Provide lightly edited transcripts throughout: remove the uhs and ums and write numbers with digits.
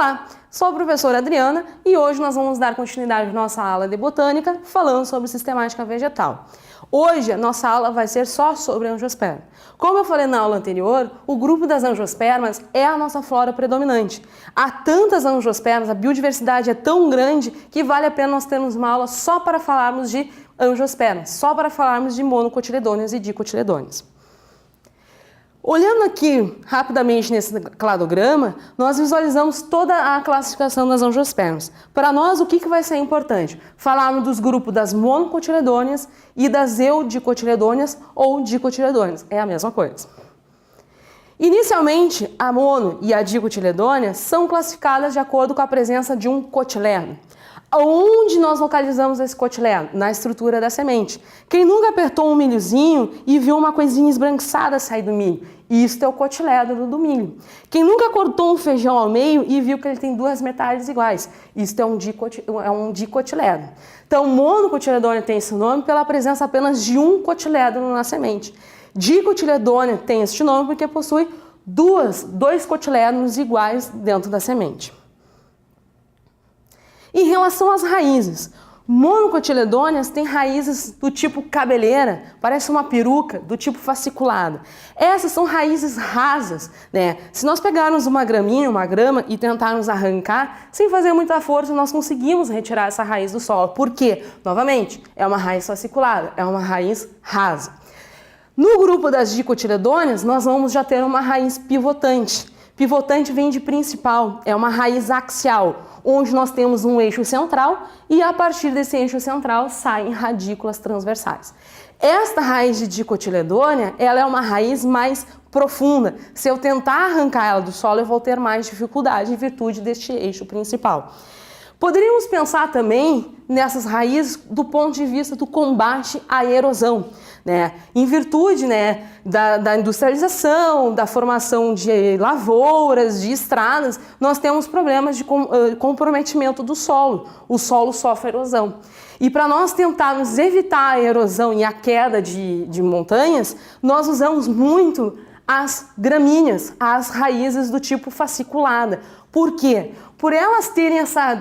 Olá, sou a professora Adriana e hoje nós vamos dar continuidade à nossa aula de botânica falando sobre sistemática vegetal. Hoje a nossa aula vai ser só sobre angiosperma. Como eu falei na aula anterior, o grupo das angiospermas é a nossa flora predominante. Há tantas angiospermas, a biodiversidade é tão grande que vale a pena nós termos uma aula só para falarmos de angiospermas, só para falarmos de monocotiledôneas e dicotiledôneas. Olhando aqui rapidamente nesse cladograma, nós visualizamos toda a classificação das angiospermas. Para nós, o que vai ser importante? Falarmos dos grupos das monocotiledôneas e das eudicotiledôneas ou dicotiledôneas. É a mesma coisa. Inicialmente, a mono e a dicotiledônea são classificadas de acordo com a presença de um cotiledônio. Onde nós localizamos esse cotiledônio? Na estrutura da semente. Quem nunca apertou um milhozinho e viu uma coisinha esbranquiçada sair do milho? Isto é o cotiledônio do milho. Quem nunca cortou um feijão ao meio e viu que ele tem duas metades iguais? Isto é um dicotiledônio. Então, monocotiledônea tem esse nome pela presença apenas de um cotiledônio na semente. Dicotiledônea tem este nome porque possui dois cotiledônios iguais dentro da semente. Em relação às raízes, monocotiledôneas têm raízes do tipo cabeleira, parece uma peruca, do tipo fasciculada. Essas são raízes rasas, né? Se nós pegarmos uma grama e tentarmos arrancar, sem fazer muita força, nós conseguimos retirar essa raiz do solo. Por quê? Novamente, é uma raiz fasciculada, é uma raiz rasa. No grupo das dicotiledôneas, nós vamos já ter uma raiz pivotante. Pivotante vem de principal, é uma raiz axial, onde nós temos um eixo central e a partir desse eixo central saem radículas transversais. Esta raiz de dicotiledônea, ela é uma raiz mais profunda. Se eu tentar arrancar ela do solo, eu vou ter mais dificuldade em virtude deste eixo principal. Poderíamos pensar também nessas raízes do ponto de vista do combate à erosão, né? Em virtude, né, da industrialização, da formação de lavouras, de estradas, nós temos problemas de comprometimento do solo. O solo sofre erosão. E para nós tentarmos evitar a erosão e a queda de montanhas, nós usamos muito as gramíneas, as raízes do tipo fasciculada. Por quê? Por elas terem essa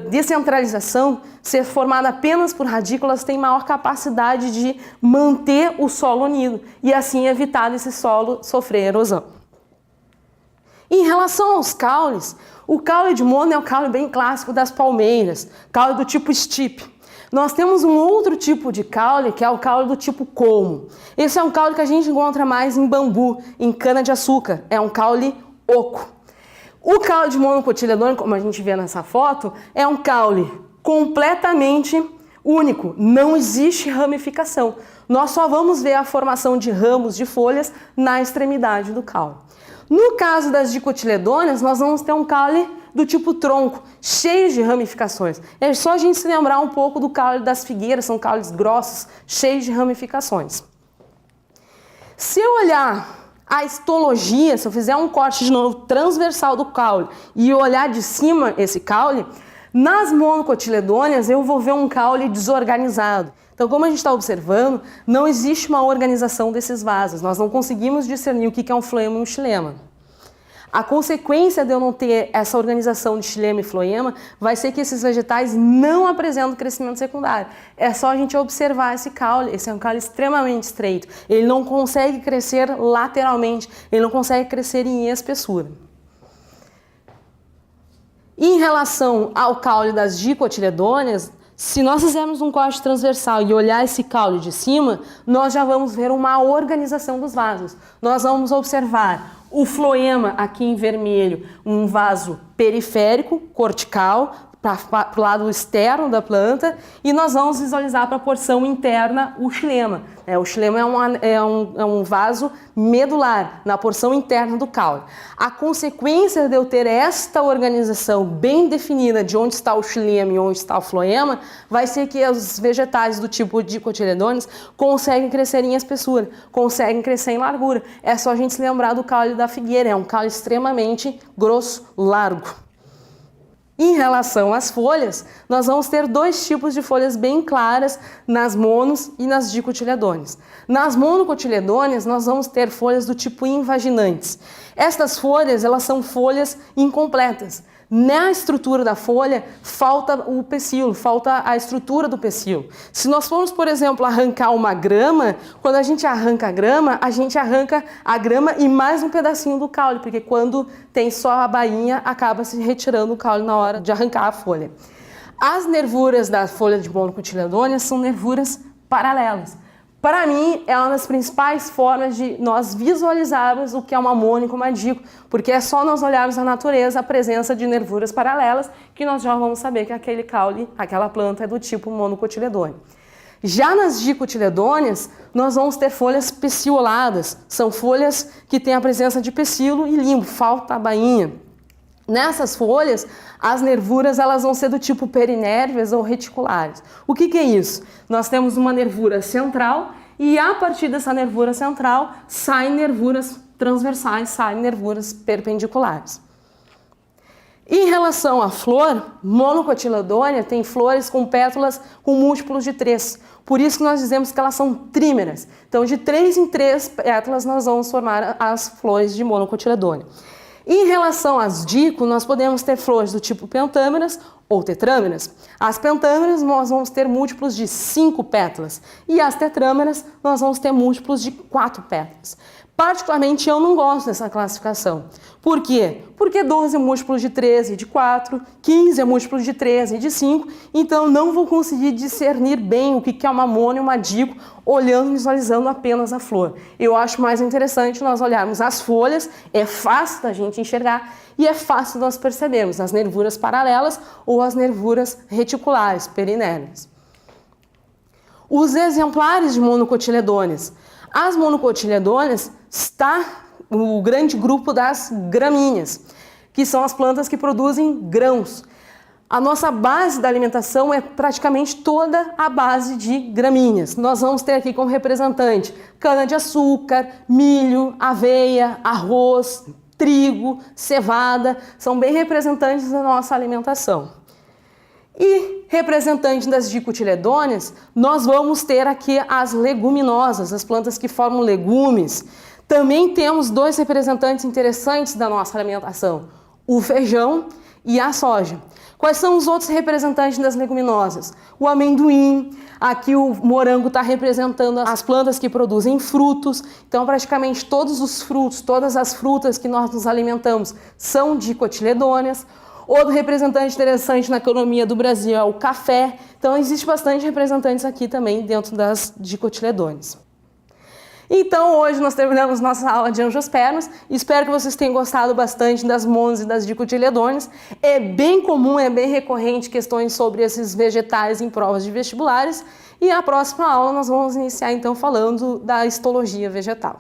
descentralização, ser formada apenas por radículas, tem maior capacidade de manter o solo unido e assim evitar esse solo sofrer erosão. Em relação aos caules, o caule de mono é o caule bem clássico das palmeiras, caule do tipo stipe. Nós temos um outro tipo de caule, que é o caule do tipo colmo. Esse é um caule que a gente encontra mais em bambu, em cana-de-açúcar. É um caule oco. O caule de monocotiledônea, como a gente vê nessa foto, é um caule completamente único. Não existe ramificação. Nós só vamos ver a formação de ramos de folhas na extremidade do caule. No caso das dicotiledôneas, nós vamos ter um caule do tipo tronco, cheio de ramificações. É só a gente se lembrar um pouco do caule das figueiras, são caules grossos, cheios de ramificações. Se eu olhar a histologia, se eu fizer um corte de novo transversal do caule e olhar de cima esse caule, nas monocotiledôneas eu vou ver um caule desorganizado. Então, como a gente está observando, não existe uma organização desses vasos. Nós não conseguimos discernir o que é um floema e um xilema. A consequência de eu não ter essa organização de xilema e floema vai ser que esses vegetais não apresentam crescimento secundário. É só a gente observar esse caule. Esse é um caule extremamente estreito. Ele não consegue crescer lateralmente, ele não consegue crescer em espessura. Em relação ao caule das dicotiledôneas, se nós fizermos um corte transversal e olhar esse caule de cima, nós já vamos ver uma organização dos vasos. Nós vamos observar o floema aqui em vermelho, um vaso periférico, cortical, para o lado externo da planta, e nós vamos visualizar para a porção interna o xilema. O xilema é um vaso medular na porção interna do caule. A consequência de eu ter esta organização bem definida de onde está o xilema e onde está o floema vai ser que os vegetais do tipo dicotiledôneas conseguem crescer em espessura, conseguem crescer em largura. É só a gente se lembrar do caule da figueira, é um caule extremamente grosso, largo. Em relação às folhas, nós vamos ter dois tipos de folhas bem claras nas monos e nas dicotiledôneas. Nas monocotiledôneas, nós vamos ter folhas do tipo invaginantes. Estas folhas, elas são folhas incompletas. Na estrutura da folha, falta o pecíolo, falta a estrutura do pecíolo. Se nós formos, por exemplo, arrancar uma grama, quando a gente arranca a grama e mais um pedacinho do caule, porque quando tem só a bainha, acaba se retirando o caule na hora de arrancar a folha. As nervuras da folha de monocotiledôneas são nervuras paralelas. Para mim, é uma das principais formas de nós visualizarmos o que é uma mono e uma dico, porque é só nós olharmos na natureza a presença de nervuras paralelas que nós já vamos saber que aquele caule, aquela planta é do tipo monocotiledônea. Já nas dicotiledôneas, nós vamos ter folhas pecioladas, são folhas que têm a presença de pecíolo e limbo, falta a bainha. Nessas folhas, as nervuras elas vão ser do tipo perinérvias ou reticulares. O que é isso? Nós temos uma nervura central e a partir dessa nervura central saem nervuras transversais, saem nervuras perpendiculares. Em relação à flor, monocotiledônea tem flores com pétalas com múltiplos de 3. Por isso que nós dizemos que elas são trímeras. Então, de 3 em 3 pétalas nós vamos formar as flores de monocotiledônea. Em relação às dico, nós podemos ter flores do tipo pentâmeras ou tetrâmeras. As pentâmeras nós vamos ter múltiplos de 5 pétalas e as tetrâmeras nós vamos ter múltiplos de 4 pétalas. Particularmente eu não gosto dessa classificação. Por quê? Porque 12 é múltiplo de 13 e de 4, 15 é múltiplo de 13 e de 5, então não vou conseguir discernir bem o que é uma mono e uma dico olhando e visualizando apenas a flor. Eu acho mais interessante nós olharmos as folhas, é fácil da gente enxergar e é fácil nós percebermos as nervuras paralelas ou as nervuras reticulares, perinérvias. Os exemplares de monocotiledôneas. As monocotiledôneas está o grande grupo das gramíneas, que são as plantas que produzem grãos. A nossa base da alimentação é praticamente toda a base de gramíneas. Nós vamos ter aqui como representante cana-de-açúcar, milho, aveia, arroz, trigo, cevada, são bem representantes da nossa alimentação. E representante das dicotiledôneas, nós vamos ter aqui as leguminosas, as plantas que formam legumes. Também temos 2 representantes interessantes da nossa alimentação, o feijão e a soja. Quais são os outros representantes das leguminosas? O amendoim, aqui o morango está representando as plantas que produzem frutos, então praticamente todos os frutos, todas as frutas que nós nos alimentamos são dicotiledôneas. Outro representante interessante na economia do Brasil é o café, então existe bastante representantes aqui também dentro das dicotiledôneas. Então hoje nós terminamos nossa aula de angiospermas, espero que vocês tenham gostado bastante das monos e das dicotiledôneas. É bem comum, é bem recorrente questões sobre esses vegetais em provas de vestibulares e a próxima aula nós vamos iniciar então falando da histologia vegetal.